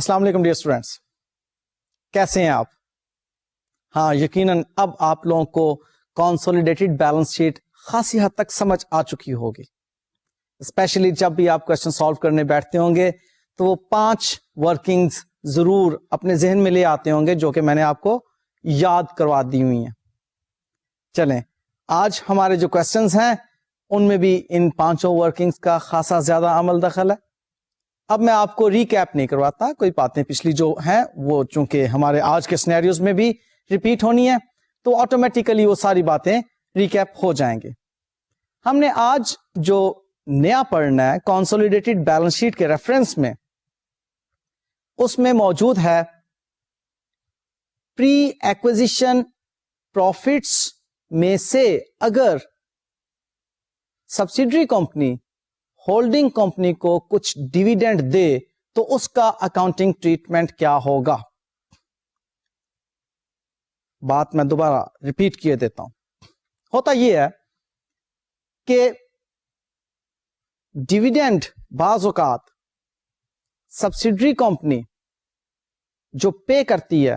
السلام علیکم dear students, کیسے ہیں آپ؟ ہاں یقیناً اب آپ لوگوں کو کنسولیڈیٹڈ بیلنس شیٹ خاصی حد تک سمجھ آ چکی ہوگی، اسپیشلی جب بھی آپ کوشچن سالو کرنے بیٹھتے ہوں گے تو وہ 5 ورکنگز ضرور اپنے ذہن میں لے آتے ہوں گے جو کہ میں نے آپ کو یاد کروا دی ہوئی ہیں۔ چلیں آج ہمارے جو کوشچنز ہیں ان میں بھی ان 5 ورکنگز کا خاصا زیادہ عمل دخل ہے۔ اب میں آپ کو ریکیپ نہیں کرواتا، کوئی باتیں پچھلی جو ہیں وہ چونکہ ہمارے آج کے سینیریوز میں بھی ریپیٹ ہونی ہے تو آٹومیٹیکلی وہ ساری باتیں ریکیپ ہو جائیں گے۔ ہم نے آج جو نیا پڑھنا ہے کنسولیڈیٹڈ بیلنس شیٹ کے ریفرنس میں، اس میں موجود ہے پری ایکوزیشن پروفٹس میں سے اگر سبسیڈری کمپنی ہولڈنگ کمپنی کو کچھ ڈیویڈینڈ دے تو اس کا اکاؤنٹنگ ٹریٹمنٹ کیا ہوگا۔ بات میں دوبارہ ریپیٹ کیے دیتا ہوں۔ ہوتا یہ ہے کہ ڈیویڈینڈ بعض اوقات سبسیڈری کمپنی جو پے کرتی ہے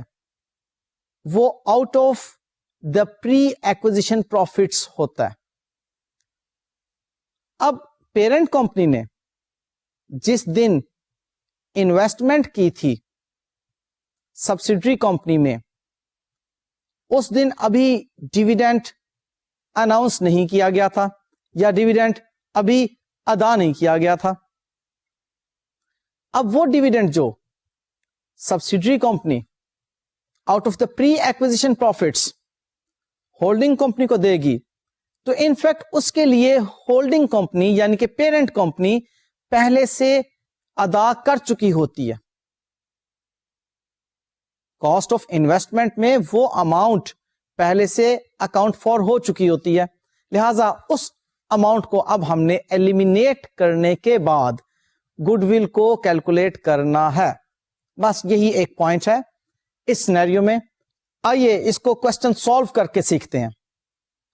وہ out of the pre acquisition profits ہوتا ہے۔ اب پیرنٹ کمپنی نے جس دن انویسٹمنٹ کی تھی سبسیڈری کمپنی میں، اس دن ابھی ڈیویڈینڈ اناؤنس نہیں کیا گیا تھا یا ڈیویڈینڈ ابھی ادا نہیں کیا گیا تھا۔ اب وہ ڈیویڈینڈ جو subsidiary company out of the pre acquisition profits holding company کو دے گی تو انفیکٹ اس کے لیے ہولڈنگ کمپنی یعنی کہ پیرنٹ کمپنی پہلے سے ادا کر چکی ہوتی ہے۔ کاسٹ آف انویسٹمنٹ میں وہ اماؤنٹ پہلے سے اکاؤنٹ فار ہو چکی ہوتی ہے، لہذا اس اماؤنٹ کو اب ہم نے ایلیمینیٹ کرنے کے بعد گڈ ول کو کیلکولیٹ کرنا ہے۔ بس یہی ایک پوائنٹ ہے اس سینیریو میں۔ آئیے اس کو کوسچن سالو کر کے سیکھتے ہیں۔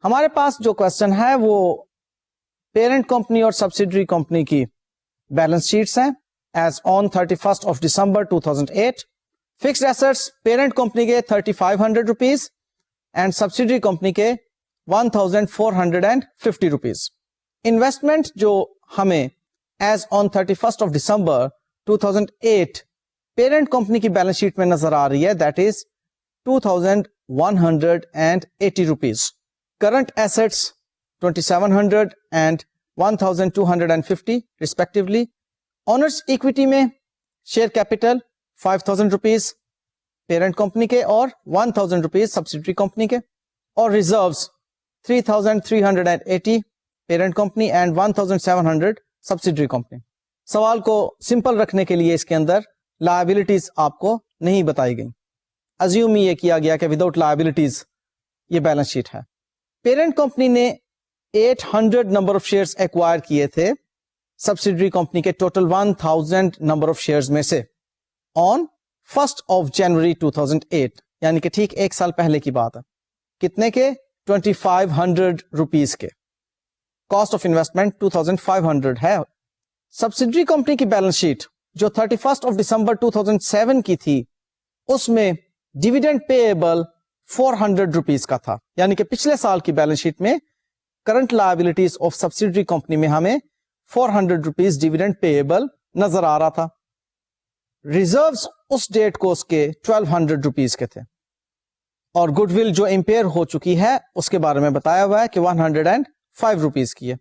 ہمارے پاس جو کوسچن ہے وہ پیرنٹ کمپنی اور سبسیڈری کمپنی کی بیلنس شیٹس ہیں ایز آن 31 دسمبر 2008۔ فکسڈ ایسٹس پیرنٹ کمپنی کے 3500 روپیز اینڈ سبسیڈری کمپنی کے 1450 روپیز۔ انویسٹمنٹ جو ہمیں ایز آن 31 دسمبر 2008 پیرنٹ کمپنی کی بیلنس شیٹ میں نظر آ رہی ہے that is 2180 rupees. Current assets 2700 and 1250 respectively. Owners equity میں share capital 5000 rupees parent company کے اور 1000 روپیز سبسیڈری کمپنی کے، اور reserves 3380 parent company and 1700 subsidiary company. سوال کو سمپل رکھنے کے لیے اس کے اندر لائبلٹیز آپ کو نہیں بتائی گئی، ازیوم یہ کیا گیا کہ وداؤٹ لائبلٹیز یہ بیلنس شیٹ ہے۔ پیرنٹ کمپنی نے 800 نمبر آف شیئرز ایکوائر کیے تھے سبسیڈری کمپنی کے ٹوٹل 1000 نمبر آف شیئرز میں سے آن 1 جنوری 2008، یعنی کہ ٹھیک 1 سال پہلے کی بات ہے۔ کتنے کے؟ 2500 روپیز کے۔ کاسٹ آف انویسٹمنٹ 2500 ہے۔ سبسیڈری کمپنی کی بیلنس شیٹ جو 31 دسمبر 2007 کی تھی اس میں ڈیویڈینڈ پے ایبل 400 روپیز کا تھا، یعنی کہ پچھلے سال کی بیلنس شیٹ میں current liabilities of subsidiary company میں ہمیں 400 روپیز ڈیویڈینڈ پے ایبل نظر آ رہا تھا۔ ریزروز اس ڈیٹ کو اس کے 1200 روپیز کے تھے، اور گڈ ول جو امپیئر ہو چکی ہے اس کے بارے میں بتایا ہوا ہے کہ 105 روپیز کی ہے۔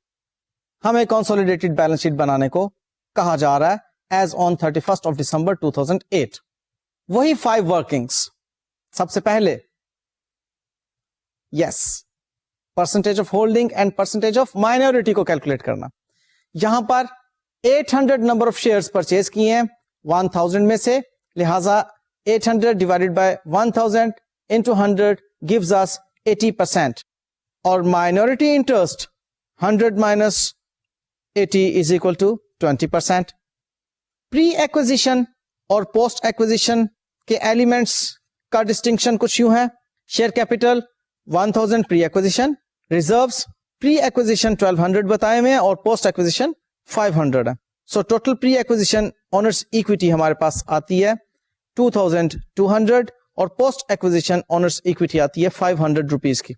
ہمیں کنسولیڈیٹڈ بیلنس شیٹ بنانے کو کہا جا رہا ہے ایز آن 31 دسمبر 2008۔ وہی 5 ورکنگز۔ سب سے پہلے percentage of holding and percentage of minority کو کیلکولیٹ کرنا۔ یہاں پر 800 نمبر آف شیئرز پرچیز کیے ہیں 1000 میں سے، لہذا 800 divided by 1000 into 100 gives us 80%، اور minority interest 100 minus 80 is equal to 20%۔ Pre acquisition اور پوسٹ ایکوزیشن کے ایلیمنٹس کا ڈسٹنکشن کچھ یوں ہے۔ Share capital 1000 pre acquisition, reserves pre acquisition 1200 بتائے ہوئے ہیں اور پوسٹ ایکوزیشن 500 ہے۔ سو ٹوٹل پری ایکوزیشن ऑनर्स इक्विटी हमारे पास आती है 2200 और पोस्ट एक्विजिशन ऑनर्स इक्विटी आती है 500 रुपीज की।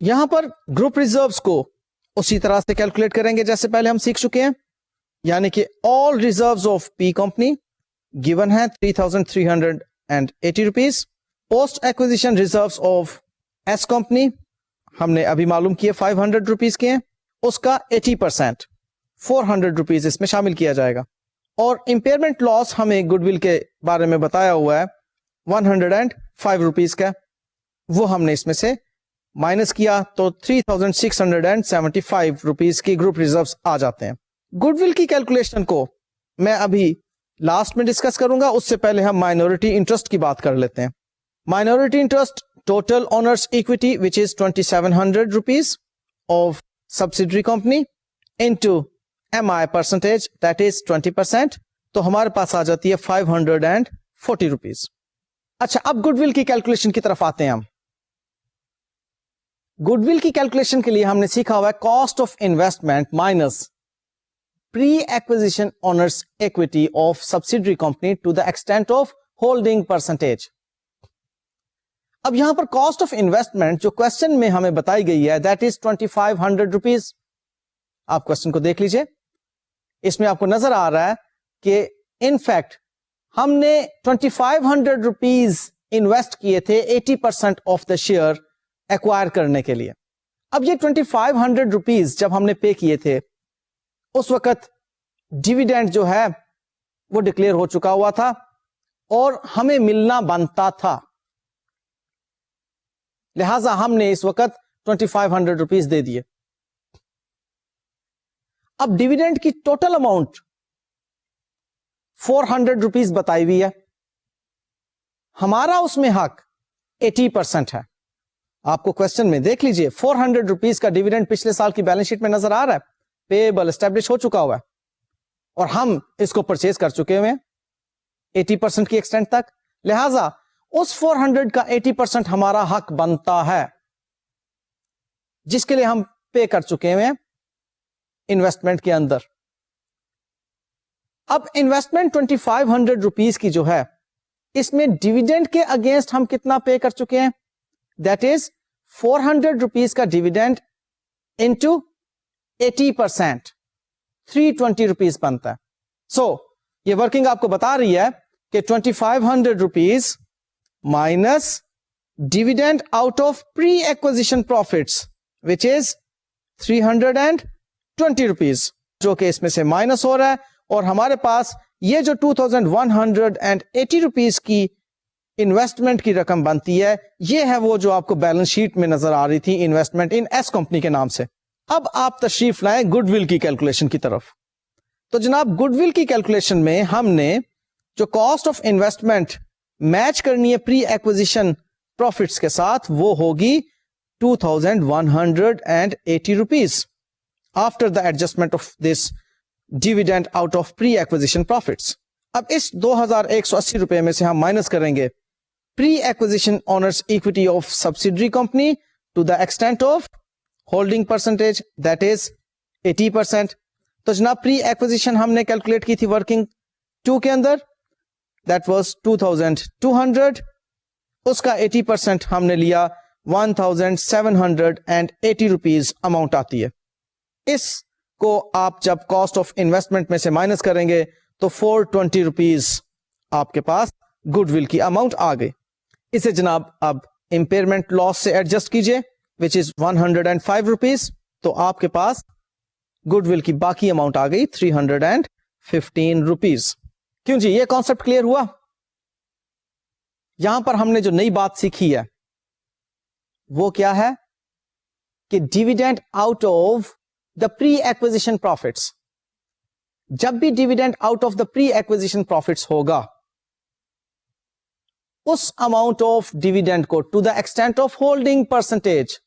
यहां पर ग्रुप रिजर्व्स को उसी तरह से कैलकुलेट करेंगे जैसे पहले हम सीख चुके हैं, यानी कि all reserves of P company given है 3380 rupees. Post acquisition reserves of S company हमने अभी मालूम किए 500 रुपीज के हैं, उसका 80% 400 रुपीज इसमें शामिल किया जाएगा। और इंपेयरमेंट लॉस हमें गुडविल के बारे में बताया हुआ है 105 रुपीज का, वो हमने इसमें से माइनस किया तो 3675 रुपीज की ग्रुप रिजर्व्स आ जाते हैं। गुडविल की कैलकुलेशन को मैं अभी लास्ट में डिस्कस करूंगा, उससे पहले हम माइनॉरिटी इंटरेस्ट की बात कर लेते हैं। Minority interest total owners equity which is 2700 rupees of subsidiary company into MI percentage that is 20%, तो हमारे पास आ जाती है 540 रुपीज। अच्छा, अब गुडविल की कैलकुलेशन की तरफ आते हैं हम। गुडविल की कैलकुलेशन के लिए हमने सीखा हुआ है cost of investment minus pre acquisition owners equity of subsidiary company to the extent of holding percentage. अब यहां पर कॉस्ट ऑफ इन्वेस्टमेंट जो क्वेश्चन में हमें बताई गई है दैट इज 2500 रुपीज। आप क्वेश्चन को देख लीजिए, इसमें आपको नजर आ रहा है कि इनफैक्ट हमने 2500 रुपीज इन्वेस्ट किए थे 80% ऑफ द शेयर एक्वायर करने के लिए। अब ये 2500 रुपीज जब हमने पे किए थे उस वक्त डिविडेंड जो है वो डिक्लेयर हो चुका हुआ था और हमें मिलना बनता था, लिहाजा हमने इस वक्त 2500 रुपीज दे दिए। अब डिविडेंड की टोटल अमाउंट 400 रुपीज बताई हुई है, हमारा उसमें हक 80% है। आपको क्वेश्चन में देख लीजिए 400 रुपीज का डिविडेंड पिछले साल की बैलेंस शीट में नजर आ रहा है, पेएबल एस्टैब्लिश हो चुका हुआ है और हम इसको परचेज कर चुके हुए हैं 80% की एक्सटेंट तक, लिहाजा उस 400 का 80% हमारा हक बनता है जिसके लिए हम पे कर चुके हुए हैं इन्वेस्टमेंट के अंदर। अब इन्वेस्टमेंट 2500 रुपीज की जो है इसमें डिविडेंड के अगेंस्ट हम कितना पे कर चुके हैं, दैट इज 400 रुपीज का डिविडेंड इंटू 80% 320 रुपीज बनता है। सो ये वर्किंग आपको बता रही है कि 2500 rupees minus dividend out of pre acquisition profits which is 320 rupees, जो कि इसमें से माइनस हो रहा है और हमारे पास ये जो 2180 रुपीज की इन्वेस्टमेंट की रकम बनती है, ये है वो जो आपको बैलेंस शीट में नजर आ रही थी इन्वेस्टमेंट इन एस कंपनी के नाम से। अब आप तशरीफ लाएं गुडविल की कैलकुलेशन की तरफ। तो जनाब गुडविल की कैलकुलेशन में हमने जो कॉस्ट ऑफ इन्वेस्टमेंट मैच करनी है प्री एक्विजिशन प्रॉफिट्स के साथ, वो होगी 2180 rupees after the adjustment of this dividend out of pre acquisition profits. अब इस 2180 रुपए में से हम माइनस करेंगे pre acquisition owners equity of subsidiary company to the extent of holding percentage that is 80%। तो जनाब प्री एक्विजिशन हमने कैलकुलेट की थी वर्किंग 2 के अंदर, दैट वाज 2200, उसका 80% हमने लिया 1780 रुपीज अमाउंट आती है। इसको आप जब कॉस्ट ऑफ इन्वेस्टमेंट में से माइनस करेंगे तो 420 रुपीज आपके पास गुडविल की अमाउंट आ गई। इसे जनाब अब इंपेयरमेंट लॉस से एडजस्ट कीजिए विच इज 105 रुपीज, तो आपके पास गुडविल की बाकी अमाउंट आ गई 315 रुपीज। क्यों जी, ये कॉन्सेप्ट क्लियर हुआ? यहां पर हमने जो नई बात सीखी है वो क्या है कि dividend out of the pre acquisition profits, जब भी dividend out of the pre acquisition profits होगा उस अमाउंट ऑफ डिविडेंड को to the extent of holding percentage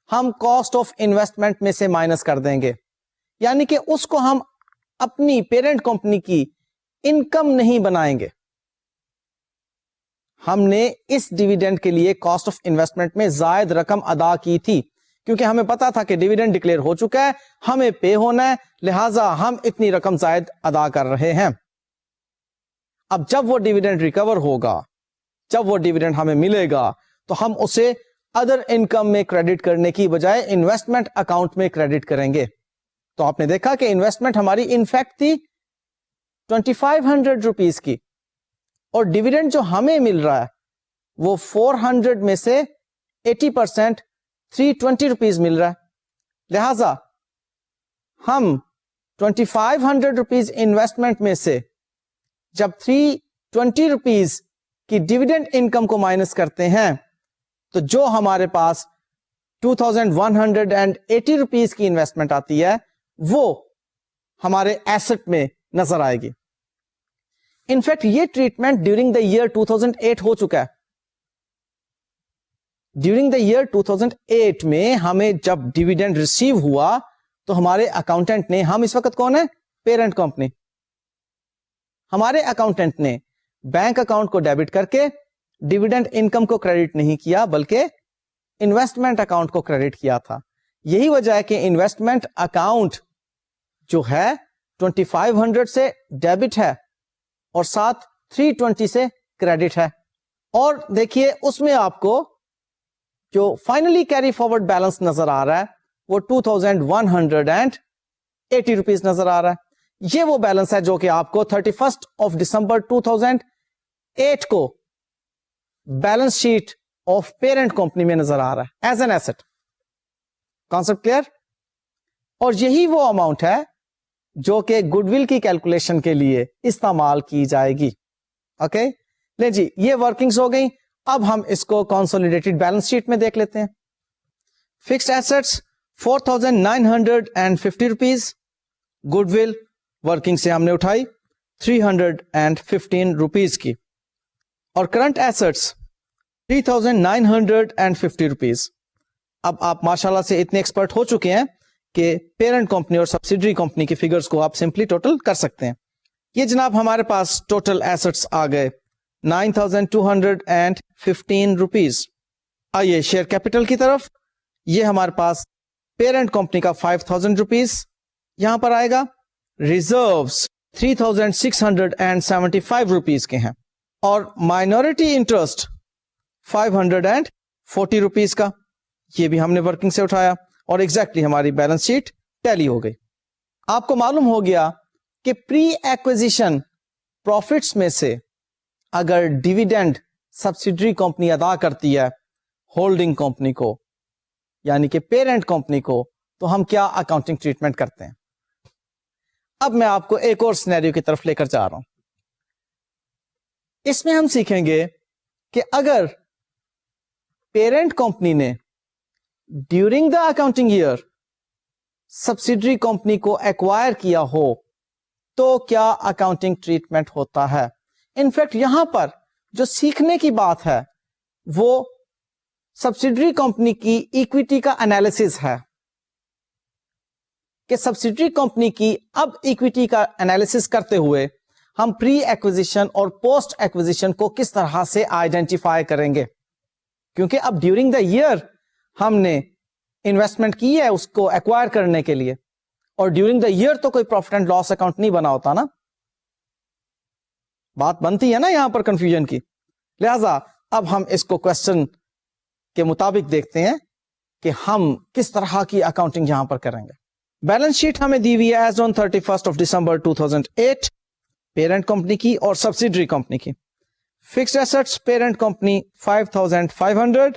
हम कॉस्ट ऑफ इन्वेस्टमेंट में से माइनस कर देंगे, यानी कि उसको हम अपनी पेरेंट कंपनी की इनकम नहीं बनाएंगे। हमने इस डिविडेंड के लिए कॉस्ट ऑफ इन्वेस्टमेंट में जायद रकम अदा की थी क्योंकि हमें पता था कि डिविडेंड डिक्लेयर हो चुका है, हमें पे होना है, लिहाजा हम इतनी रकम जायद अदा कर रहे हैं। اب جب وہ ڈیویڈنڈ ریکور ہوگا, جب وہ ڈیویڈنڈ ہمیں ملے گا, تو ہم اسے ادر انکم میں کریڈٹ کرنے کی بجائے انویسٹمنٹ اکاؤنٹ میں کریڈٹ کریں گے. تو آپ نے دیکھا کہ انویسٹمنٹ ہماری انفیکٹ تھی 2500 روپیز کی, اور ڈیویڈنڈ جو ہمیں مل رہا ہے وہ 400 میں سے 80% 320 روپیز مل رہا ہے. لہذا ہم 2500 روپیز انویسٹمنٹ میں سے جب 320 روپیز کی ڈیویڈنڈ انکم کو مائنس کرتے ہیں, تو جو ہمارے پاس 2180 روپیز کی انویسٹمنٹ آتی ہے وہ ہمارے ایسٹ میں نظر آئے گی. انفیکٹ یہ ٹریٹمنٹ ڈیورنگ دا ایئر 2008 ہو چکا ہے. ڈیورنگ دا ایئر 2008 میں ہمیں جب ڈیویڈنڈ ریسیو ہوا تو ہمارے اکاؤنٹنٹ نے, ہم اس وقت کون ہے, پیرنٹ کمپنی, ہمارے اکاؤنٹنٹ نے بینک اکاؤنٹ کو ڈیبٹ کر کے ڈیویڈنڈ انکم کو کریڈٹ نہیں کیا بلکہ انویسٹمنٹ اکاؤنٹ کو کریڈٹ کیا تھا. یہی وجہ ہے کہ انویسٹمنٹ اکاؤنٹ جو ہے 2500 سے ڈیبٹ ہے اور ساتھ 320 سے کریڈٹ ہے. اور دیکھیے اس میں آپ کو جو فائنلی کیری فارورڈ بیلنس نظر آ رہا ہے وہ 2180 روپیز نظر آ رہا ہے. یہ وہ بیلنس ہے جو کہ آپ کو 31 دسمبر 2008 کو balance sheet of parent company میں نظر آ رہا ہے as an asset. Concept clear? اور یہی وہ اماؤنٹ ہے جو کہ گڈ ول کی کیلکولیشن کے لیے استعمال کی جائے گی. اوکے لے جی, یہ ورکنگز ہو گئی. اب ہم اس کو کنسولیڈیٹڈ بیلنس شیٹ میں دیکھ لیتے ہیں. Fixed assets 4950 rupees, good will working سے ہم نے اٹھائی 315 روپیز کی, اور کرنٹ ایسٹس 3950 روپیز. اب آپ ماشاءاللہ سے اتنے ایکسپرٹ ہو چکے ہیں کہ پیرنٹ کمپنی اور سبسیڈری کمپنی کی فگرز کو آپ سمپلی ٹوٹل کر سکتے ہیں. یہ جناب ہمارے پاس ٹوٹل ایسٹس آ گئے 9215 روپیز. آئیے شیئر کیپٹل کی طرف. یہ ہمارے پاس پیرنٹ کمپنی کا 5000 روپیز یہاں پر آئے گا. ریزروز 3675 روپیز کے ہیں, اور مائنورٹی انٹرسٹ 540 روپیز کا, یہ بھی ہم نے ورکنگ سے اٹھایا, اور ایگزیکٹلی ہماری بیلنس شیٹ ٹیلی ہو گئی. آپ کو معلوم ہو گیا کہ پری ایکوزیشن پروفٹس میں سے اگر ڈیویڈنڈ سبسیڈری کمپنی ادا کرتی ہے ہولڈنگ کمپنی کو یعنی کہ پیرنٹ کمپنی کو, تو ہم کیا اکاؤنٹنگ ٹریٹمنٹ کرتے ہیں. اب میں آپ کو ایک اور سینیریو کی طرف لے کر جا رہا ہوں. اس میں ہم سیکھیں گے کہ اگر پیرنٹ کمپنی نے during the accounting year subsidiary company کو ایکوائر کیا ہو تو کیا اکاؤنٹنگ ٹریٹمنٹ ہوتا ہے. انفیکٹ یہاں پر جو سیکھنے کی بات ہے وہ سبسیڈری کمپنی کی ایکویٹی کا انالیسس ہے کہ سبسیڈری کمپنی کی اب ایکویٹی کا انالیسس کرتے ہوئے ہم پری ایکوزیشن اور پوسٹ ایکوزیشن کو کس طرح سے آئیڈینٹیفائی کریں گے. کیونکہ اب ڈیورنگ دا ایئر ہم نے انویسٹمنٹ کی ہے اس کو ایکوائر کرنے کے لیے, اور ڈیورنگ دا ایئر تو کوئی پروفٹ اینڈ لاس اکاؤنٹ نہیں بنا ہوتا نا, بات بنتی ہے نا یہاں پر کنفیوژن کی. لہذا اب ہم اس کو کوشچن کے مطابق دیکھتے ہیں کہ ہم کس طرح کی اکاؤنٹنگ یہاں پر کریں گے. بیلنس شیٹ ہمیں دی ہوئی ہے ایز آن 31 دسمبر 2008 پیرنٹ کمپنی کی اور سبسیڈری کمپنی کی. Fixed assets parent company 5500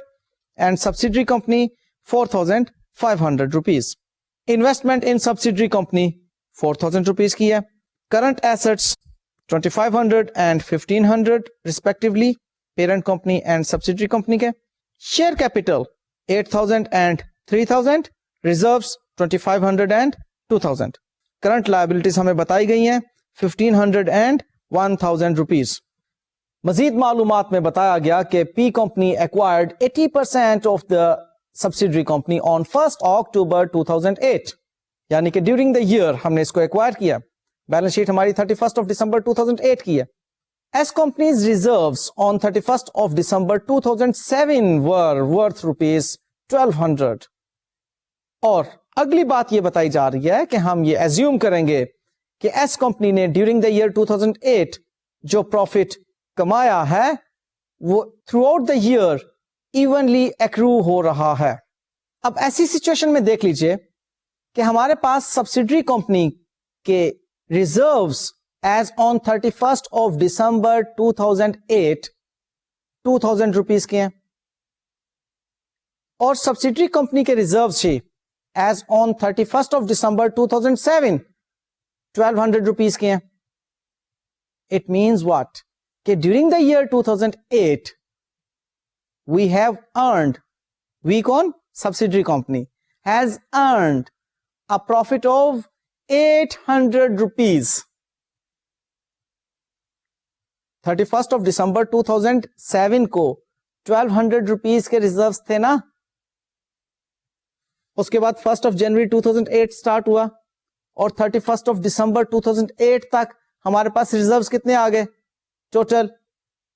and subsidiary company 4500 rupees. Investment in subsidiary company 4000 rupees کی ہے. Current assets 2500 and 1500 respectively parent company and subsidiary company کے. Share capital 8000 and 3000. Reserves 2500 and 2000. Current liabilities ہمیں بتائی گئی ہیں 1500 and 1000 rupees. مزید معلومات میں بتایا گیا کہ P company acquired 80% of the subsidiary company on 1 اکتوبر 2008 یعنی کہ ڈیورنگ دا ایئر ہم نے اس کو ایکوائر کیا. بیلنس شیٹ ہماری 31 دسمبر 2008 کی ہے. As company's reserves on 31 December 2007 were worth rupees 1200. اور اگلی بات یہ بتائی جا رہی ہے کہ ہم یہ ایزیوم کریں گے کہ ایس کمپنی نے ڈیورنگ دا ایئر 2008 जो प्रॉफिट कमाया है वो through out the year evenly accrue हो रहा है। अब ऐसी सिचुएशन में देख लीजिए कि हमारे पास सब्सिडरी कंपनी के reserves as on 31st of दिसंबर 2008 2000 रुपीस के हैं और सब्सिडरी कंपनी के रिजर्व्स थी एज ऑन 31st ऑफ दिसंबर 2007 1200 रुपीस के हैं। इट मीन्स व्हाट कि during the year 2008 we have earned, we कौन, subsidiary company has earned a profit of 800 rupees 31st of December 2007 को 1200 रुपीस के रिजर्व्स थे ना। उसके बाद 1st of January 2008 स्टार्ट हुआ और 31st of December 2008 तक हमारे पास रिजर्व्स कितने आ गए, टोटल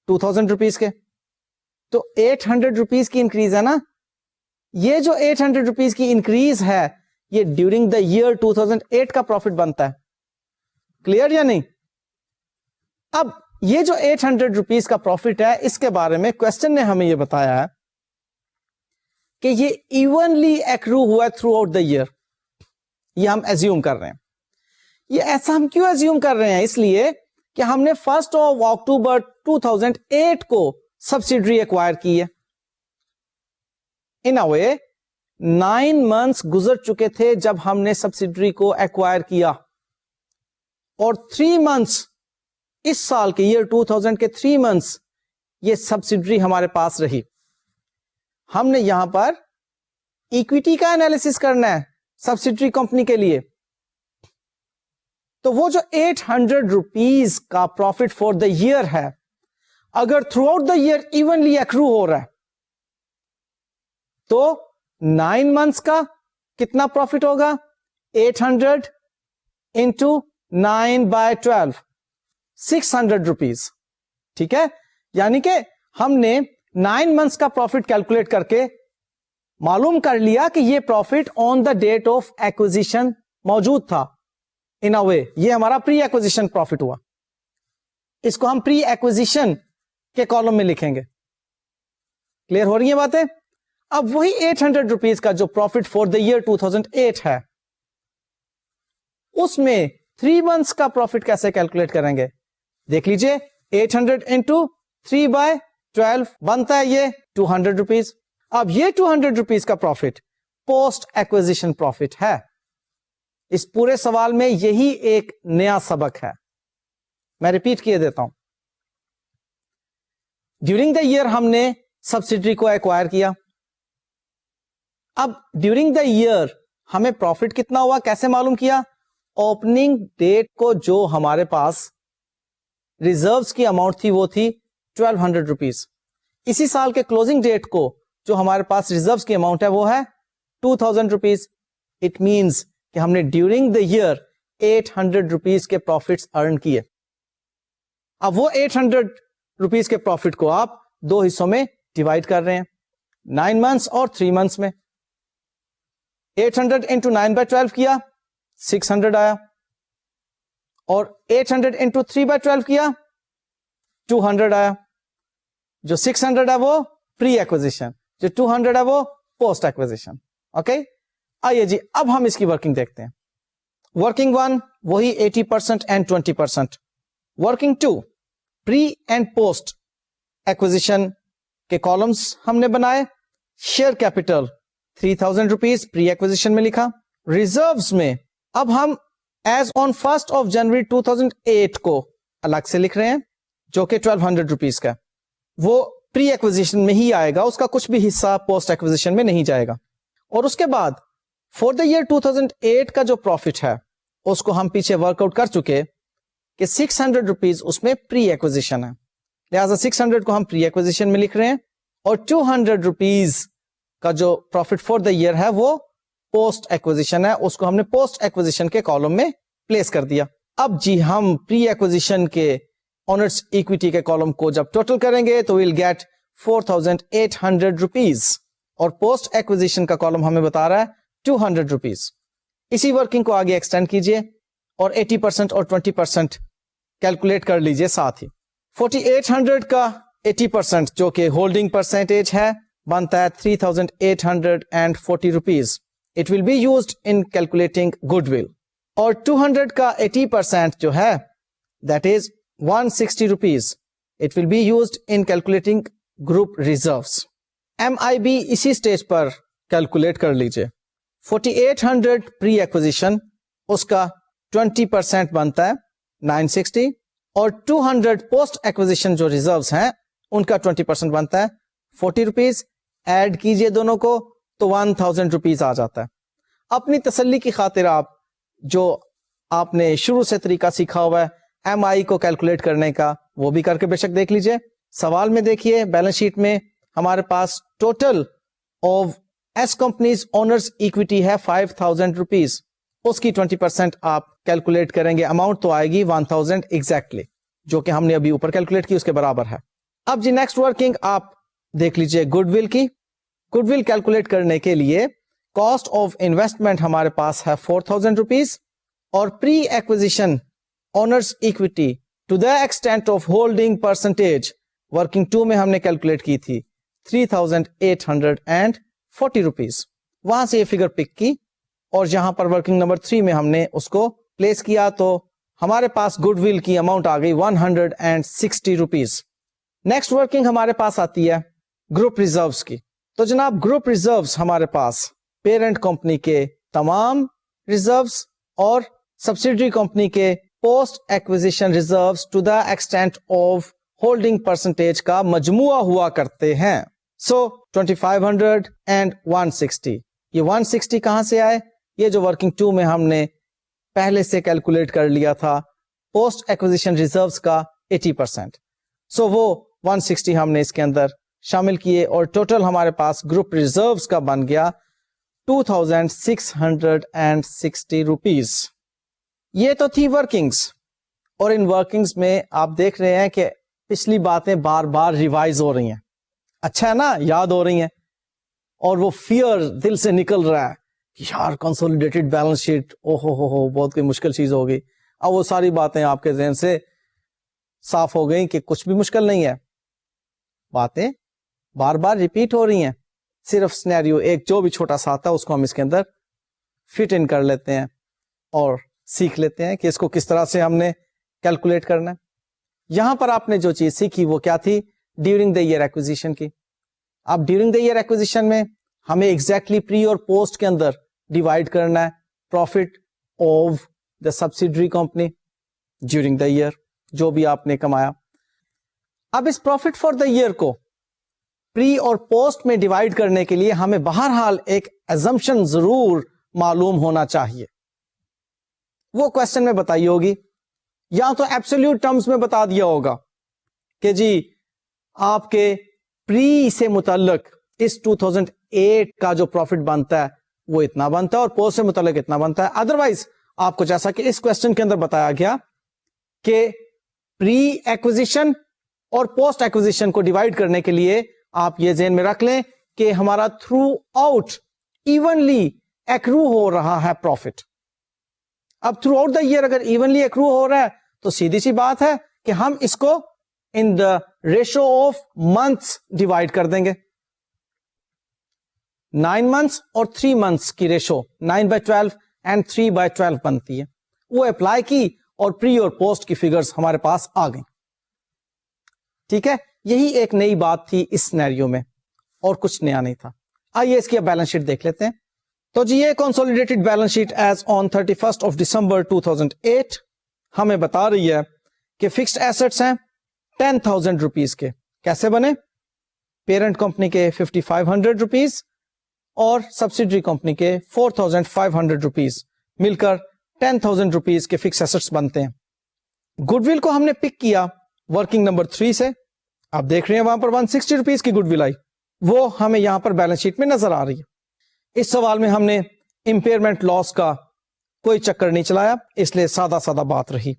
2000 रुपीस के। तो 800 रुपीस की इंक्रीज है ना। ये जो 800 रुपीस की इंक्रीज है ये ड्यूरिंग द ईयर 2008 का प्रॉफिट बनता है। क्लियर या नहीं? अब ये जो 800 रुपीस का प्रॉफिट है इसके बारे में क्वेश्चन ने हमें ये बताया है कि ये इवनली एक्रू हुआ है थ्रू आउट द ईयर। ये हम एज्यूम कर रहे हैं। ये ऐसा हम क्यों एज्यूम कर रहे हैं? इसलिए कि हमने 1st of October 2008 को सब्सिडरी एक्वायर की है। इन अ वे 9 months गुजर चुके थे जब हमने सब्सिडरी को एक्वायर किया और 3 months इस साल के ईयर 2000 के 3 months ये सब्सिडरी हमारे पास रही। हमने यहां पर इक्विटी का एनालिसिस करना है सब्सिडरी कंपनी के लिए। तो वो जो 800 रुपीस का प्रॉफिट फॉर द ईयर है, अगर through out the year evenly accrue हो रहा है तो 9 months का कितना प्रॉफिट होगा? 800 इंटू 9/12 600 रुपीस। ठीक है, यानी कि हमने 9 months का प्रॉफिट कैलकुलेट करके मालूम कर लिया कि ये profit on the date of acquisition मौजूद था। इन अ वे ये हमारा प्री एक्विजिशन प्रॉफिट हुआ। इसको हम प्री एक्विजिशन के कॉलम में लिखेंगे। क्लियर हो रही है बातें? अब वही 800 रुपीस का जो प्रॉफिट फॉर द ईयर 2008 है उसमें 3 months का प्रॉफिट कैसे कैलकुलेट करेंगे? देख लीजिए, 800 इंटू 3/12 बनता है ये 200 रुपीस। अब ये 200 रुपीस का प्रॉफिट पोस्ट एक्विजिशन प्रॉफिट है। इस पूरे सवाल में यही एक नया सबक है। मैं रिपीट किए देता हूं। ड्यूरिंग द ईयर हमने सब्सिडरी को एक्वायर किया। अब ड्यूरिंग द ईयर हमें प्रॉफिट कितना हुआ कैसे मालूम किया? ओपनिंग डेट को जो हमारे पास रिजर्व्स की अमाउंट थी वो थी 1200 रुपीस। इसी साल के क्लोजिंग डेट को जो हमारे पास रिजर्व्स की अमाउंट है वो है 2000 रुपीस। इट मींस कि हमने ड्यूरिंग द ईयर 800 रुपीस के प्रॉफिट्स अर्न किए। अब वो 800 रुपीस के प्रॉफिट को आप 2 हिस्सों में डिवाइड कर रहे हैं, 9 months और 3 months में। 800 इंटू 9/12 किया 600 आया और 800 इंटू 3/12 किया 200 आया। जो 600 है वो प्री एक्विजिशन, जो 200 है वो पोस्ट एक्विजिशन। ओके, आइए जी अब हम इसकी वर्किंग देखते हैं। वर्किंग 1 वही 80% and 20%। Working 2 pre and post acquisition के कॉलम्स हमने बनाए। Share capital 3000 rupees pre acquisition में लिखा। रिजर्व्स में अब हम as on 1st of January 2008 को अलग से लिख रहे हैं जो कि 1200 रुपीस का, वो प्री एक्विजिशन में ही आएगा, उसका कुछ भी हिस्सा पोस्ट एक्विजिशन में नहीं जाएगा। और उसके बाद फॉर द ईयर 2008 का जो प्रॉफिट है उसको हम पीछे वर्कआउट कर चुके कि 600 रुपीस उसमें प्री एक्विजिशन है, लिहाजा 600 को हम प्री एक्विजिशन में लिख रहे हैं और 200 रुपीस का जो प्रॉफिट फॉर द ईयर है वो पोस्ट एक्विजिशन है, उसको हमने पोस्ट एक्विजिशन के कॉलम में प्लेस कर दिया। अब जी हम प्री एक्विजिशन के ऑनर्स इक्विटी के कॉलम को जब टोटल करेंगे तो विल गेट 4800 रुपीस और पोस्ट एक्विजिशन का कॉलम हमें बता रहा है 200 रुपीस। इसी वर्किंग को आगे एक्सटेंड कीजिए और 80% और 20% कैलकुलेट कर लीजिए साथ ही। 4800 का 80% जो कि होल्डिंग परसेंटेज है बनता है 3840 rupees. It will be used in calculating goodwill. और 200 का 80% जो है that is 160 rupees. It will be used in calculating group reserves. MIB इसी स्टेज पर कैलकुलेट कर लीजिए. 4800 प्री एक्विजिशन, उसका 20% बनता है 960, और 200 पोस्ट एक्विजिशन जो रिजर्व्स हैं उनका 20% बनता है 40 रुपीज. ऐड कीजिए दोनों को तो 1000 रुपीज आ जाता है. अपनी तसल्ली की खातिर आप जो आपने शुरू से तरीका सीखा हुआ है MI को कैलकुलेट करने का वो भी करके बेशक देख लीजिए. सवाल में देखिए बैलेंस शीट में हमारे पास total of S companies owners equity है 5000 रुपीज. उसकी 20% आप कैलकुलेट करेंगे, अमाउंट तो आएगी 1000 एग्जैक्टली, जो कि हमने अभी ऊपर कैलकुलेट की उसके बराबर है. अब जी नेक्स्ट वर्किंग आप देख लीजिए गुडविल की. गुडविल कैलकुलेट करने के लिए कॉस्ट ऑफ इन्वेस्टमेंट हमारे पास है 4000 रुपीज, और pre acquisition owners equity to the extent of holding percentage working 2 में हमने कैलकुलेट की थी 3840 रुपीज. वहां से ये फिगर पिक की और जहां पर वर्किंग नंबर 3 में हमने उसको प्लेस किया तो हमारे पास गुडविल की अमाउंट आ गई 160 रुपीज. नेक्स्ट वर्किंग हमारे पास आती है ग्रुप रिजर्व्स की. तो जनाब ग्रुप रिजर्व्स हमारे पास पेरेंट कंपनी के तमाम रिजर्व्स और सब्सिडरी कंपनी के post acquisition reserves to the extent of holding percentage का मजमुआ हुआ करते हैं. So 2500 and 160. ये 160 कहां से आए? ये जो वर्किंग 2 में हमने पहले से कैलकुलेट कर लिया था पोस्ट एक्विजिशन रिजर्व्स का 80%. सो वो 160 हमने इसके अंदर शामिल किए और टोटल हमारे पास ग्रुप रिजर्व्स का बन गया 2660 रुपीज. ये तो थी वर्किंग्स, और इन वर्किंग्स में आप देख रहे हैं कि पिछली बातें बार बार रिवाइज हो रही हैं. अच्छा है ना, याद हो रही हैं, और वो फियर दिल से निकल रहा है कि यार कंसोलिडेटेड बैलेंस शीट, ओहो बहुत कोई मुश्किल चीज हो गई. अब वो सारी बातें आपके ज़हन से साफ हो गई कि कुछ भी मुश्किल नहीं है. बातें बार बार रिपीट हो रही हैं, सिर्फ सिनेरियो एक जो भी छोटा सा आता है उसको हम इसके अंदर फिट इन कर लेते हैं और सीख लेते हैं कि इसको किस तरह से हमने कैलकुलेट करना है. यहां पर आपने जो चीज सीखी वो क्या थी? ड्यूरिंग द ईयर एक्विजिशन की. अब ड्यूरिंग द ईयर एक्विजिशन में हमें एग्जैक्टली प्री और पोस्ट के अंदर डिवाइड करना है profit of the subsidiary company during the year, जो भी आपने कमाया. अब इस प्रॉफिट फॉर द ईयर को प्री और पोस्ट में डिवाइड करने के लिए हमें बहरहाल एक अजम्पशन जरूर मालूम होना चाहिए. वो क्वेश्चन में बताई होगी या तो एब्सोल्यूट टर्म्स में बता दिया होगा कि जी आपके प्री से मुतल्लक इस 2008 का जो प्रॉफिट बनता है वो इतना बनता है और पोस्ट से मुतल्लक इतना बनता है. अदरवाइज आपको जैसा कि इस क्वेश्चन के अंदर बताया गया कि प्री एक्विजिशन और पोस्ट एक्विजिशन को डिवाइड करने के लिए आप ये ज़हन में रख लें कि हमारा थ्रू आउट इवनली एक्रू हो रहा है प्रॉफिट. अब थ्रू आउट द ईयर अगर इवनली एक्रू हो रहा है तो सीधी सी बात है कि हम इसको in the ratio of months divide कर देंगे. 9 मंथ्स और 3 मंथ्स की रेशो 9/12 एंड 3/12 बनती है. वो अप्लाई की और प्री और पोस्ट की फिगर्स हमारे पास आ गई. ठीक है, यही एक नई बात थी इस सिनेरियो में और कुछ नया नहीं था. आइए इसकी बैलेंस शीट देख लेते हैं. तो जी ये consolidated balance sheet as on 31st of December 2008 हमें बता रही है कि फिक्स्ड एसेट्स हैं 10,000 रुपीज के. कैसे बने? पेरेंट कंपनी के 5500 रुपीज और सब्सिडरी कंपनी के 4500 रुपीज मिलकर 10,000 रुपीज के फिक्स एसेट्स बनते हैं. गुडविल को हमने पिक किया वर्किंग नंबर 3 से. आप देख रहे हैं वहां पर 160 रुपीज की गुडविल आई, वो हमें यहां पर बैलेंस शीट में नजर आ रही है. इस सवाल में हमने इंपेयरमेंट लॉस का कोई चक्कर नहीं चलाया, इसलिए सादा सादा बात रही.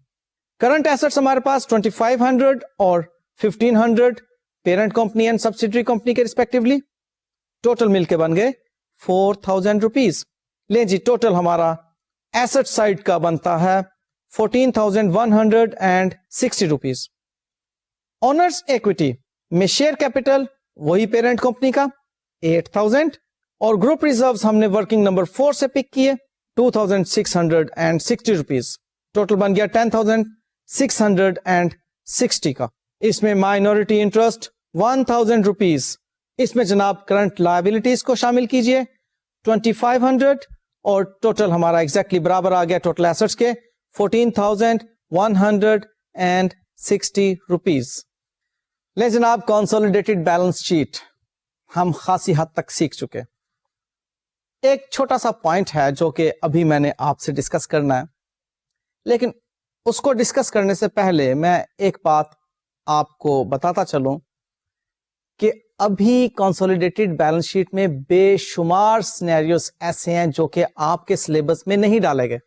करंट एसेट्स हमारे पास 2500 और 1500 parent company and subsidiary company के रिस्पेक्टिवली टोटल मिलके बन गए 4000 रुपीज. ले जी टोटल हमारा एसेट साइड का बनता है 14,160 रुपीज. ऑनर्स इक्विटी में शेयर कैपिटल वही पेरेंट कंपनी का 8,000 और ग्रुप रिजर्व्स हमने वर्किंग नंबर 4 से पिक किए 2,660 रुपीज, टोटल बन गया 10,660 का। इसमें माइनॉरिटी इंटरेस्ट 1,000 रुपीज, इसमें जनाब करंट लायबिलिटीज को शामिल कीजिए 2,500 और टोटल हमारा एग्जैक्टली बराबर आ गया टोटल एसेट्स के 14,160 रुपीज। ले जनाब कंसोलिडेटेड बैलेंस शीट हम खासी हद तक सीख चुके। एक छोटा सा पॉइंट है जो कि अभी मैंने आपसे डिस्कस करना है, लेकिन उसको डिस्कस करने से पहले मैं एक बात आपको बताता चलूं कि अभी कंसोलिडेटेड बैलेंस शीट में बेशुमार सिनेरियोस ऐसे हैं जो कि आपके सिलेबस में नहीं डाले गए।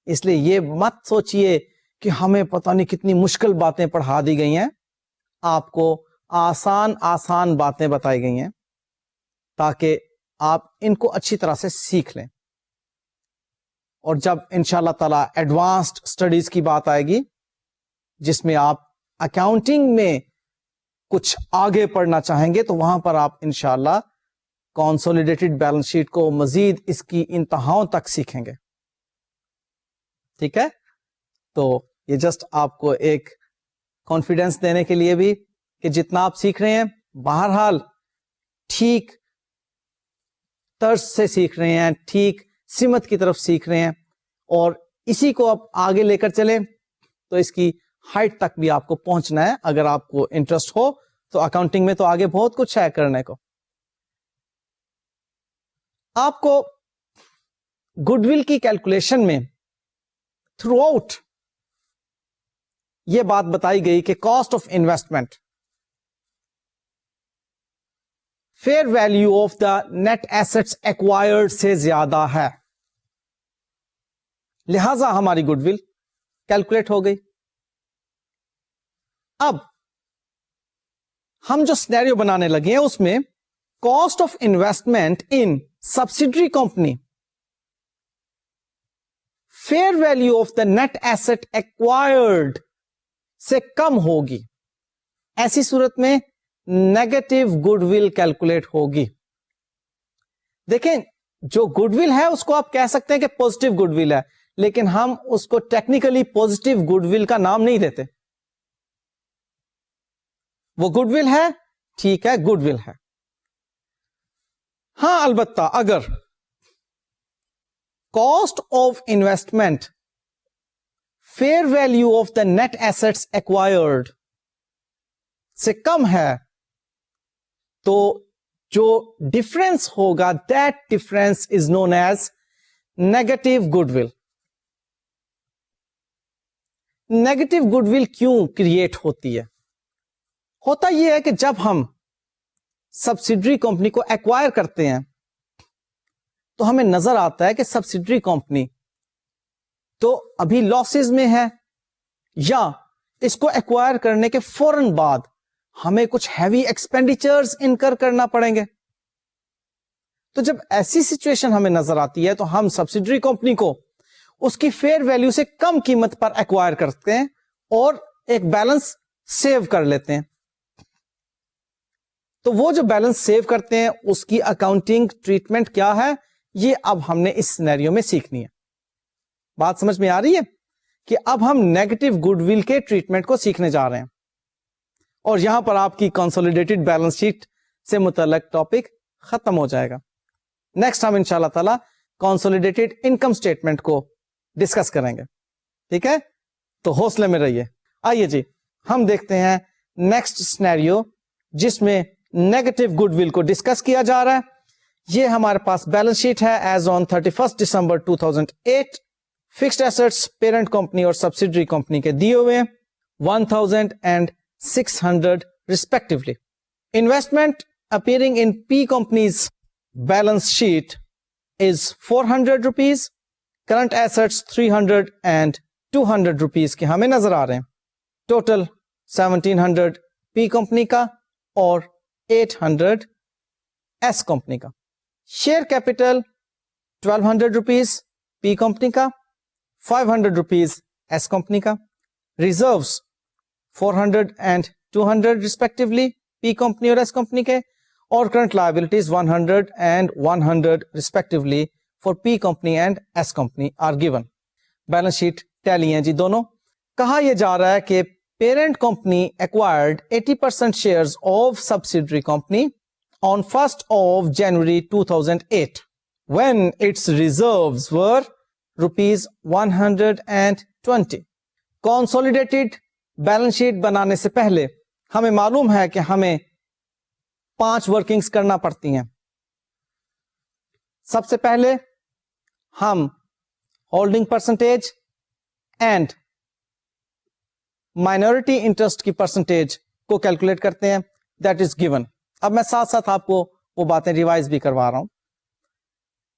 इसलिए ये मत सोचिए कि हमें पता नहीं कितनी मुश्किल बातें पढ़ा दी गई हैं, आपको आसान आसान बातें बताई गई हैं ताकि आप इनको अच्छी तरह से सीख लें। और जब इंशाल्लाह ताला एडवांस्ड स्टडीज की बात आएगी जिसमें आप अकाउंटिंग में कुछ आगे पढ़ना चाहेंगे तो वहां पर आप इंशाल्लाह कंसोलिडेटेड बैलेंस शीट को मजीद इसकी इंतहाओं तक सीखेंगे। ठीक है, तो ये जस्ट आपको एक कॉन्फिडेंस देने के लिए भी कि जितना आप सीख रहे हैं बहरहाल ठीक तर्ज से सीख रहे हैं, ठीक सिमत की तरफ सीख रहे हैं और इसी को आप आगे लेकर चले तो इसकी हाइट तक भी आपको पहुंचना है। अगर आपको इंटरेस्ट हो तो अकाउंटिंग में तो आगे बहुत कुछ है करने को। आपको गुडविल की कैलकुलेशन में थ्रू आउट यह बात बताई गई कि cost of investment fair value of the net assets acquired से ज्यादा है, लिहाजा हमारी गुडविल कैलकुलेट हो गई। अब हम जो सिनेरियो बनाने लगे हैं उसमें cost of investment in subsidiary company fair value of the net asset acquired से कम होगी। ऐसी सूरत में नेगेटिव गुडविल कैलकुलेट होगी। देखें, जो गुडविल है उसको आप कह सकते हैं कि पॉजिटिव गुडविल है, लेकिन हम उसको टेक्निकली पॉजिटिव गुडविल का नाम नहीं देते। वो गुडविल है, ठीक है, गुडविल है। हां, अलबत्ता अगर cost of investment fair value of the net assets acquired से कम है तो जो डिफरेंस होगा that difference is known as negative goodwill. Negative goodwill क्यों क्रिएट होती है? होता यह है कि जब हम सब्सिडरी कंपनी को एक्वायर करते हैं तो हमें नजर आता है कि सब्सिडरी कंपनी तो अभी लॉसेस में है या इसको एक्वायर करने के फौरन बाद हमें कुछ हैवी एक्सपेंडिचर्स इनकर करना पड़ेंगे। तो जब ऐसी सिचुएशन हमें नजर आती है तो हम सब्सिडरी कंपनी को उसकी फेयर वैल्यू से कम कीमत पर एक्वायर करते हैं और एक बैलेंस सेव कर लेते हैं। तो वो जो बैलेंस सेव करते हैं उसकी अकाउंटिंग ट्रीटमेंट क्या है, ये अब हमने इस सिनेरियो में सीखनी है। बात समझ में आ रही है कि अब हम नेगेटिव गुडविल के ट्रीटमेंट को सीखने जा रहे हैं और यहां पर आपकी कंसोलिडेटेड बैलेंस शीट से मुतल्लक टॉपिक खत्म हो जाएगा। नेक्स्ट हम इंशाल्लाह ताला कंसोलिडेटेड इनकम स्टेटमेंट को डिस्कस करेंगे। ठीक है, तो हौसले में रहिए। आइए जी, हम देखते हैं नेक्स्ट सिनेरियो जिसमें नेगेटिव गुडविल को डिस्कस किया जा रहा है। ये हमारे पास बैलेंस शीट है एज ऑन 31 दिसंबर 2008। फिक्स्ड एसेट्स पेरेंट कंपनी और सब्सिडरी कंपनी के दिए हुए 1,600 respectively. Investment appearing in P company's balance sheet is 400 rupees. Current assets 300 and 200 rupees के हमें नजर आ रहे हैं। टोटल 1700 पी कंपनी का और 800 एस कंपनी का। Share capital 1200 rupees P company का, 500 रुपीज एस कंपनी का। Reserves 400 and 200 respectively, P company और S company के, और current liabilities 100 and 100 respectively for P company and S company are given. Balance sheet tally हैं जी दोनों. कहा यह जा रहा है कि parent company acquired 80% shares of subsidiary company on 1st of January 2008 when its reserves were rupees 120. Consolidated balance sheet बनाने से पहले हमें मालूम है कि हमें 5 वर्किंग्स करना पड़ती हैं. सबसे पहले हम holding percentage and minority interest की परसेंटेज को कैलकुलेट करते हैं. That is given. अब मैं साथ साथ आपको वो बातें रिवाइज भी करवा रहा हूं.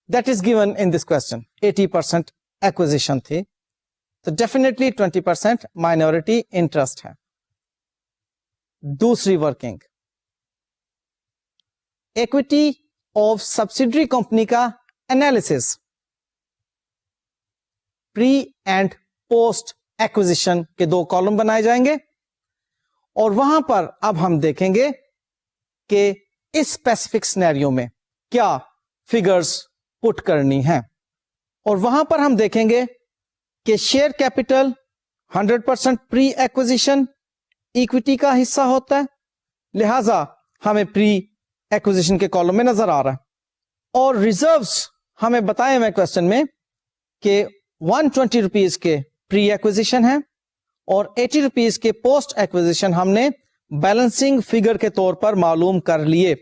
That is given in this question. 80% acquisition थी, तो डेफिनेटली 20% माइनॉरिटी इंटरेस्ट है. दूसरी working, equity of subsidiary company का analysis pre and post acquisition के 2 कॉलम बनाए जाएंगे और वहां पर अब हम देखेंगे कि इस स्पेसिफिक सिनेरियो में क्या फिगर्स पुट करनी है. और वहां पर हम देखेंगे कि share capital 100% pre acquisition equity का हिस्सा होता है, लिहाजा हमें प्री एक्विजिशन के कॉलम में नजर आ रहा है. और रिजर्व्स हमें बताए हुए क्वेश्चन में कि 120 रुपीज के प्री एक्विजिशन है और 80 रुपीज के पोस्ट एक्विजिशन हमने बैलेंसिंग फिगर के तौर पर मालूम कर लिए,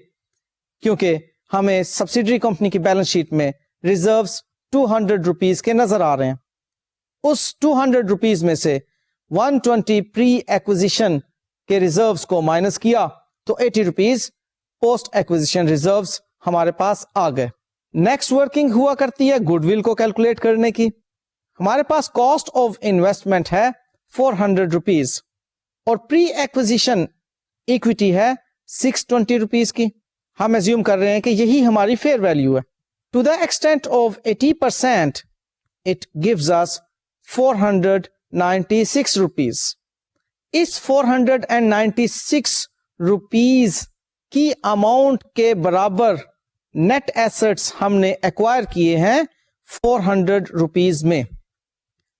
क्योंकि हमें सब्सिडरी कंपनी की बैलेंस शीट में रिजर्व्स 200 रुपीज के नजर आ रहे हैं. उस 200 रुपीज में से 120 प्री एक्विजिशन के रिजर्व्स को माइनस किया तो 80 रुपीज पोस्ट एक्विजिशन रिजर्व्स हमारे पास आ गए. नेक्स्ट वर्किंग हुआ करती है गुडविल को कैलकुलेट करने की. हमारे पास कॉस्ट ऑफ इन्वेस्टमेंट है 400 रुपीज और प्री एक्विजिशन इक्विटी है 620 रुपीज की. हम एज्यूम कर रहे हैं कि यही हमारी फेयर वैल्यू है. To the extent of 80% it gives us 496 rupees. इस 496 रुपीज की अमाउंट के बराबर नेट एसेट्स हमने एक्वायर किए हैं 400 रुपीज में.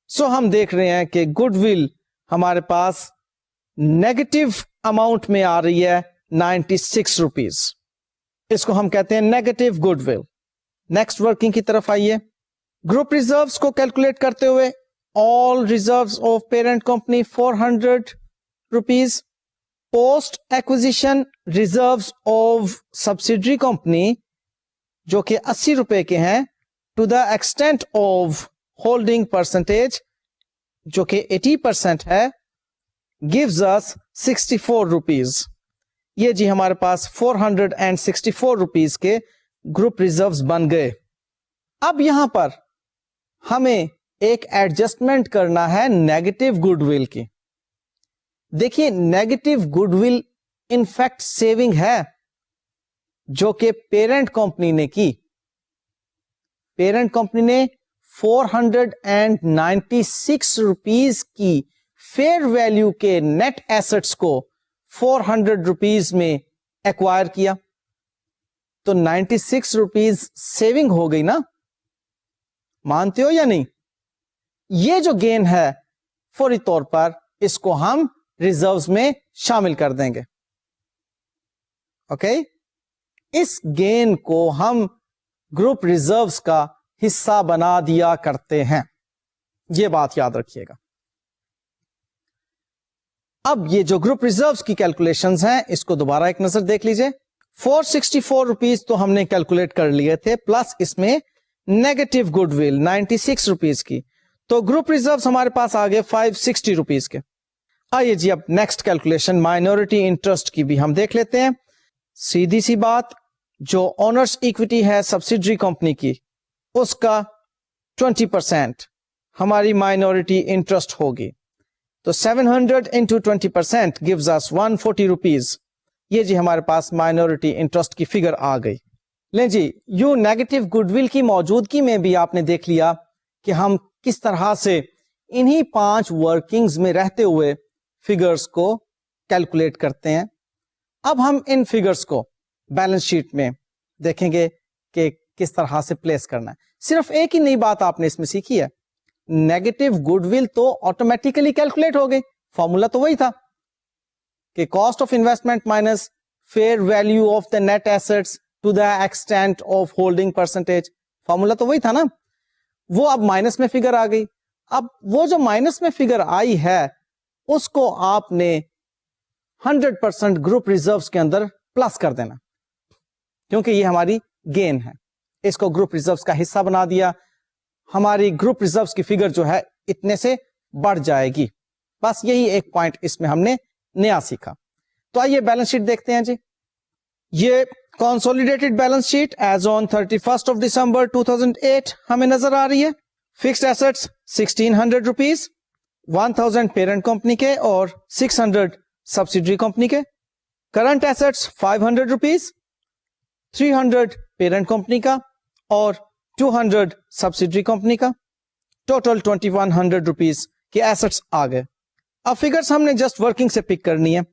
सो हम देख रहे हैं कि गुडविल हमारे पास नेगेटिव अमाउंट में आ रही है 96 रुपीज. इसको हम कहते हैं नेगेटिव गुडविल. नेक्स्ट वर्किंग की तरफ आइए. ग्रुप रिजर्व्स को कैलकुलेट करते हुए all reserves of parent company 400 rupees. Post acquisition reserves of subsidiary company जो कि 80 रुपए के हैं, to the extent of holding percentage जो कि 80% है, गिव्स अस 64 रुपीज. ये जी हमारे पास 464 रुपीज के ग्रुप रिजर्व्स बन गए. अब यहां पर हमें एक एडजस्टमेंट करना है नेगेटिव गुडविल की. देखिए नेगेटिव गुडविल इनफैक्ट सेविंग है जो कि पेरेंट कंपनी ने की. पेरेंट कंपनी ने 496 रुपीज की फेयर वैल्यू के नेट एसेट्स को 400 रुपीज में एक्वायर किया, तो 96 रुपीज सेविंग हो गई ना. मानते हो या नहीं? ये जो गेन है फौरी तौर पर इसको हम रिजर्व्स में शामिल कर देंगे. ओके, इस गेन को हम ग्रुप रिजर्व्स का हिस्सा बना दिया करते हैं. ये बात याद रखिएगा. अब ये जो ग्रुप रिजर्व्स की कैलकुलेशंस हैं इसको दोबारा एक नजर देख लीजिए. 464 रुपीज तो हमने कैलकुलेट कर लिए थे, प्लस इसमें नेगेटिव गुडविल 96 रुपीज की, तो ग्रुप रिजर्व्स हमारे पास आ गए 560 रुपीज के. आइए जी अब नेक्स्ट कैलकुलेशन माइनॉरिटी इंटरेस्ट की भी हम देख लेते हैं. सीधी सी बात, जो ओनर्स इक्विटी है सब्सिडरी कंपनी की उसका 20% हमारी माइनॉरिटी इंटरेस्ट होगी, तो 700 इंटू 20% गिव्स अस 140 रुपीज. ये जी हमारे पास माइनॉरिटी इंटरेस्ट की फिगर आ गई. लें जी, यू नेगेटिव गुडविल की मौजूदगी में भी आपने देख लिया कि हम किस तरह से इन्हीं 5 वर्किंग्स में रहते हुए फिगर्स को कैलकुलेट करते हैं. अब हम इन फिगर्स को बैलेंस शीट में देखेंगे कि किस तरह से प्लेस करना है. सिर्फ एक ही नई बात आपने इसमें सीखी है, नेगेटिव गुडविल तो ऑटोमेटिकली कैलकुलेट हो गई. फॉर्मूला तो वही था कि cost of investment minus fair value of the net assets to the extent of holding percentage. Formula तो वही था ना. वो अब माइनस में फिगर आ गई. अब वो जो माइनस में फिगर आई है उसको आपने 100% ग्रुप रिजर्व्स के अंदर प्लस कर देना, क्योंकि ये हमारी गेन है. इसको ग्रुप रिजर्व्स का हिस्सा बना दिया. हमारी ग्रुप रिजर्व्स की फिगर जो है इतने से बढ़ जाएगी. बस यही एक पॉइंट इसमें हमने नया सीखा. तो आइए बैलेंस शीट देखते हैं जी. ये consolidated balance sheet as on 31st of December 2008 हमें नजर आ रही है. Fixed assets 1600 rupees, 1000 parent company के और 600 सब्सिडरी कंपनी के. Current assets 500 rupees, 300 parent company का और 200 सब्सिडरी कंपनी का. टोटल 2100 रुपीज के एसेट्स आ गए. अब फिगर्स हमने जस्ट वर्किंग से पिक करनी है.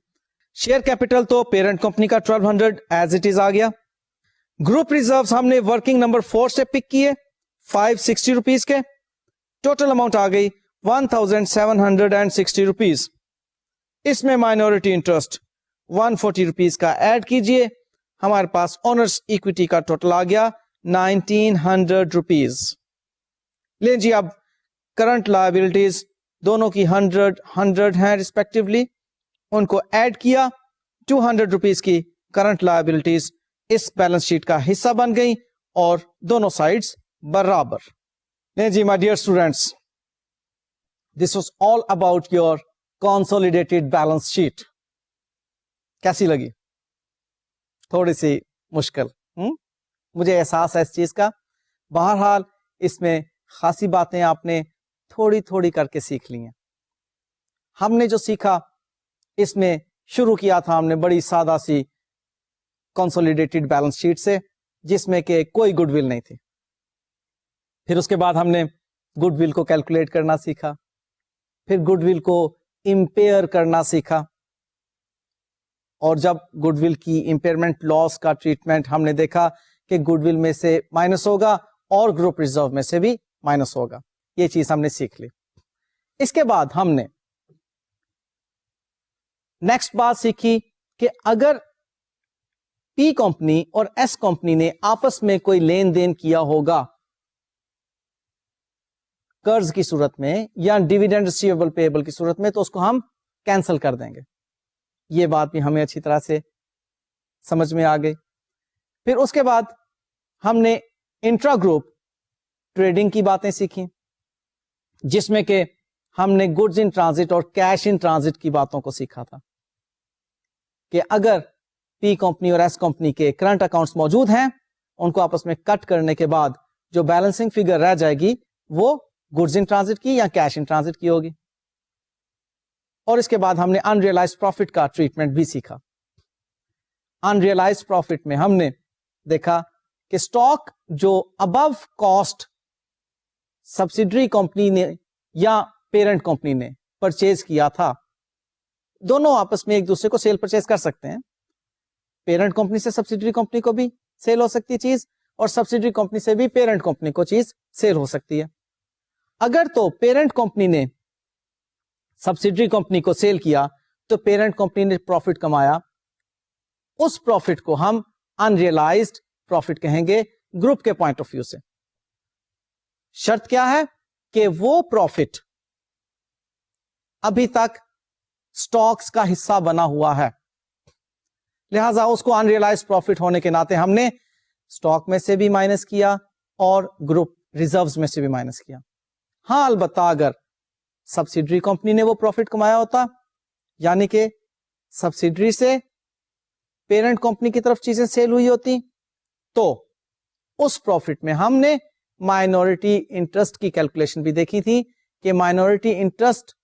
शेयर कैपिटल तो पेरेंट कंपनी का 1200 एज इट इज आ गया. ग्रुप रिजर्व्स हमने वर्किंग नंबर 4 से पिक किए 560 रुपीज के. टोटल अमाउंट आ गई 1760 रुपीज. इसमें माइनॉरिटी इंटरेस्ट 140 रुपीज का ऐड कीजिए. हमारे पास ओनर्स इक्विटी का टोटल आ गया 1900 रुपीज. ले जी, अब करंट लायबिलिटीज दोनों की 100 हैं रिस्पेक्टिवली, उनको ऐड किया. 200 रुपीज की करंट लायबिलिटीज इस बैलेंस शीट का हिस्सा बन गई और दोनों साइड्स बराबर. ले जी my dear students, this was all about your consolidated balance sheet. कैसी लगी? थोड़ी सी मुश्किल, मुझे एहसास है इस चीज का. बहरहाल इसमें खासी बातें आपने थोड़ी थोड़ी करके सीख ली हैं. हमने जो सीखा इसमें शुरू किया था हमने बड़ी सादा सी कंसोलिडेटेड बैलेंस शीट से, जिसमें कि कोई गुडविल नहीं थी. फिर उसके बाद हमने गुडविल को कैलकुलेट करना सीखा. फिर गुडविल को इंपेयर करना सीखा. और जब गुडविल की इंपेयरमेंट लॉस का ट्रीटमेंट हमने देखा कि गुडविल में से माइनस होगा और ग्रुप रिजर्व में से भी माइनस होगा. ये चीज हमने सीख ली. इसके बाद हमने नेक्स्ट बात सीखी कि अगर पी कंपनी और एस कंपनी ने आपस में कोई लेन देन किया होगा कर्ज की सूरत में या डिविडेंड रिसीवेबल पेएबल की सूरत में, तो उसको हम कैंसिल कर देंगे. ये बात भी हमें अच्छी तरह से समझ में आ गई. फिर उसके बाद हमने इंट्रा ग्रुप ट्रेडिंग की बातें सीखी, जिसमें कि हमने गुड्स इन ट्रांजिट और कैश इन ट्रांजिट की बातों को सीखा था कि अगर पी कंपनी और एस कंपनी के करंट अकाउंट्स मौजूद हैं, उनको आपस में कट करने के बाद जो बैलेंसिंग फिगर रह जाएगी वो गुड्स इन ट्रांजिट की या कैश इन ट्रांजिट की होगी. और इसके बाद हमने अनरियलाइज्ड प्रॉफिट का ट्रीटमेंट भी सीखा. अनरियलाइज्ड प्रॉफिट में हमने देखा कि स्टॉक जो अबव कॉस्ट सब्सिडरी कंपनी ने या पेरेंट कंपनी ने परचेज किया था, दोनों आपस में एक दूसरे को सेल परचेज कर सकते हैं. पेरेंट कंपनी से सब्सिडरी कंपनी को भी सेल हो सकती है चीज, और सब्सिडरी कंपनी से भी पेरेंट कंपनी को चीज सेल हो सकती है. अगर तो पेरेंट कंपनी ने सब्सिडरी कंपनी को सेल किया तो पेरेंट कंपनी ने प्रॉफिट कमाया. उस प्रॉफिट को हम अनरियलाइज्ड प्रॉफिट कहेंगे ग्रुप के पॉइंट ऑफ व्यू से. शर्त क्या है कि वो प्रॉफिट अभी तक स्टॉक्स का हिस्सा बना हुआ है, लिहाजा उसको अनरियलाइज्ड प्रॉफिट होने के नाते हमने स्टॉक में से भी माइनस किया और ग्रुप रिजर्व्स में से भी माइनस किया. हाँ, अलबत्ता अगर सब्सिडरी कंपनी ने वो प्रॉफिट कमाया होता, यानी कि सब्सिडरी से पेरेंट कंपनी की तरफ चीजें सेल हुई होती, तो उस प्रॉफिट में हमने माइनॉरिटी इंटरेस्ट की कैलकुलेशन भी देखी थी कि माइनॉरिटी इंटरेस्ट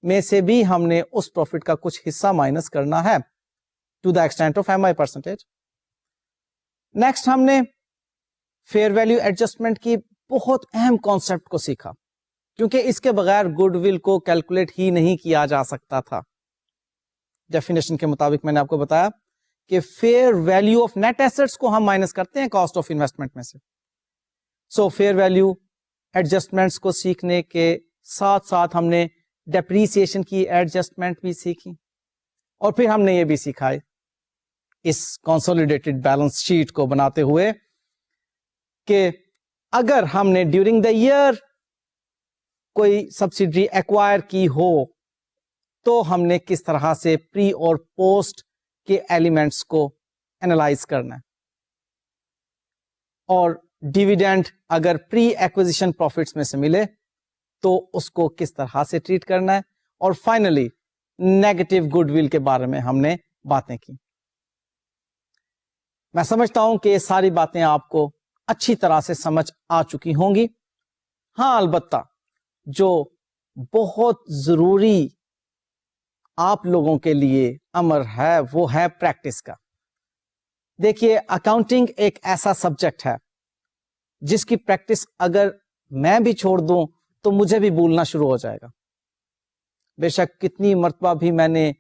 में से भी हमने उस प्रॉफिट का कुछ हिस्सा माइनस करना है to the extent of MI percentage. Next हमने फेयर वैल्यू एडजस्टमेंट की बहुत अहम कॉन्सेप्ट को सीखा, क्योंकि इसके बगैर गुडविल को कैलकुलेट ही नहीं किया जा सकता था. डेफिनेशन के मुताबिक मैंने आपको बताया कि fair value of net assets को हम माइनस करते हैं कॉस्ट ऑफ इन्वेस्टमेंट में से. सो फेयर वैल्यू एडजस्टमेंट्स को सीखने के साथ साथ हमने डेप्रीसिएशन की एडजस्टमेंट भी सीखी, और फिर हमने ये भी सीखा है इस कंसोलिडेटेड बैलेंस शीट को बनाते हुए कि अगर हमने ड्यूरिंग द ईयर कोई सब्सिडरी एक्वायर की हो तो हमने किस तरह से प्री और पोस्ट के एलिमेंट्स को एनालाइज करना है, और डिविडेंड अगर प्री एक्विजिशन प्रॉफिट्स में से मिले तो उसको किस तरह से ट्रीट करना है, और फाइनली नेगेटिव गुडविल के बारे में हमने बातें की. मैं समझता हूं कि ये सारी बातें आपको अच्छी तरह से समझ आ चुकी होंगी. हाँ, अलबत्ता जो बहुत जरूरी आप लोगों के लिए अमर है वो है प्रैक्टिस का. देखिए, अकाउंटिंग एक ऐसा सब्जेक्ट है जिसकी प्रैक्टिस अगर मैं भी छोड़ दूं तो मुझे भी भूलना शुरू हो जाएगा. बेशक कितनी मर्तबा भी मैंने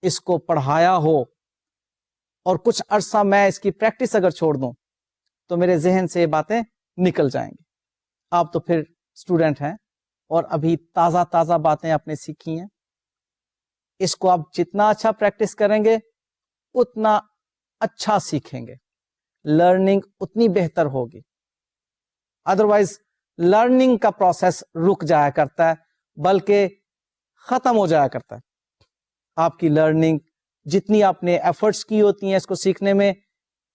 इसको पढ़ाया हो और कुछ अरसा मैं इसकी प्रैक्टिस अगर छोड़ दूं तो मेरे जहन से ये बातें निकल जाएंगी. आप तो फिर स्टूडेंट हैं और अभी ताज़ा ताज़ा बातें आपने सीखी हैं. इसको आप जितना अच्छा प्रैक्टिस करेंगे उतना अच्छा सीखेंगे, लर्निंग उतनी बेहतर होगी. अदरवाइज लर्निंग का प्रोसेस रुक जाया करता है, बल्कि खत्म हो जाया करता है. आपकी लर्निंग जितनी आपने एफर्ट्स की होती हैं इसको सीखने में,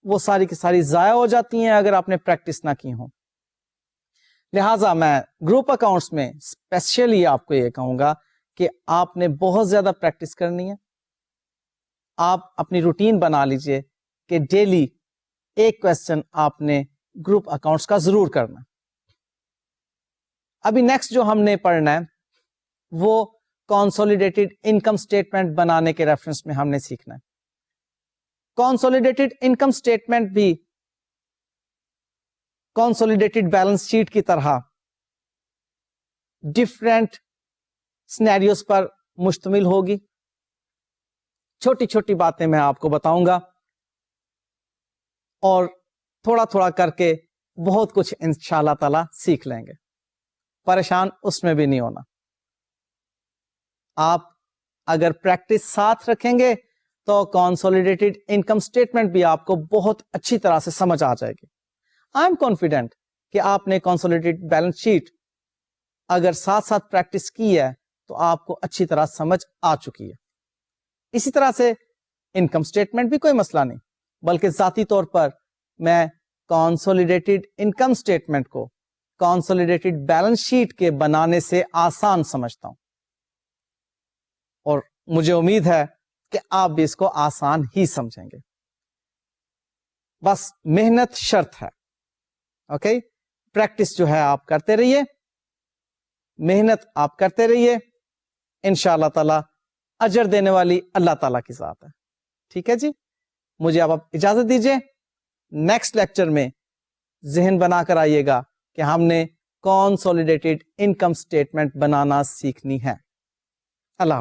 वो सारी की सारी जाया हो जाती हैं अगर आपने प्रैक्टिस ना की हो. लिहाजा मैं ग्रुप अकाउंट्स में स्पेशली आपको ये कहूंगा कि आपने बहुत ज्यादा प्रैक्टिस करनी है. आप अपनी रूटीन बना लीजिए कि डेली एक क्वेश्चन आपने ग्रुप अकाउंट्स का जरूर करना. अभी नेक्स्ट जो हमने पढ़ना है वो कंसोलिडेटेड इनकम स्टेटमेंट बनाने के रेफरेंस में हमने सीखना है. कंसोलिडेटेड इनकम स्टेटमेंट भी कंसोलिडेटेड बैलेंस शीट की तरह डिफरेंट सिनेरियोस पर मुश्तमिल होगी. छोटी छोटी बातें मैं आपको बताऊंगा और थोड़ा थोड़ा करके बहुत कुछ इंशाअल्लाह ताला सीख लेंगे. परेशान उसमें भी नहीं होना. आप अगर प्रैक्टिस साथ रखेंगे तो कंसोलिडेटेड इनकम स्टेटमेंट भी आपको बहुत अच्छी तरह से समझ आ जाएगी. आई एम कॉन्फिडेंट कि आपने कंसोलिडेटेड बैलेंस शीट अगर साथ साथ प्रैक्टिस की है तो आपको अच्छी तरह समझ आ चुकी है. इसी तरह से इनकम स्टेटमेंट भी कोई मसला नहीं, बल्कि जाती तौर पर मैं कंसोलिडेटेड इनकम स्टेटमेंट को कंसोलिडेटेड बैलेंस शीट के बनाने से आसान समझता हूं, और मुझे उम्मीद है कि आप भी इसको आसान ही समझेंगे. बस मेहनत शर्त है. ओके, प्रैक्टिस जो है आप करते रहिए, मेहनत आप करते रहिए. इंशाअल्लाह ताला अजर देने वाली अल्लाह ताला की जात है. ठीक है जी, मुझे अब इजाजत दीजिए. नेक्स्ट लेक्चर में जहन बनाकर आइएगा कि हमने कंसोलिडेटेड इनकम स्टेटमेंट बनाना सीखनी है. अल्लाह.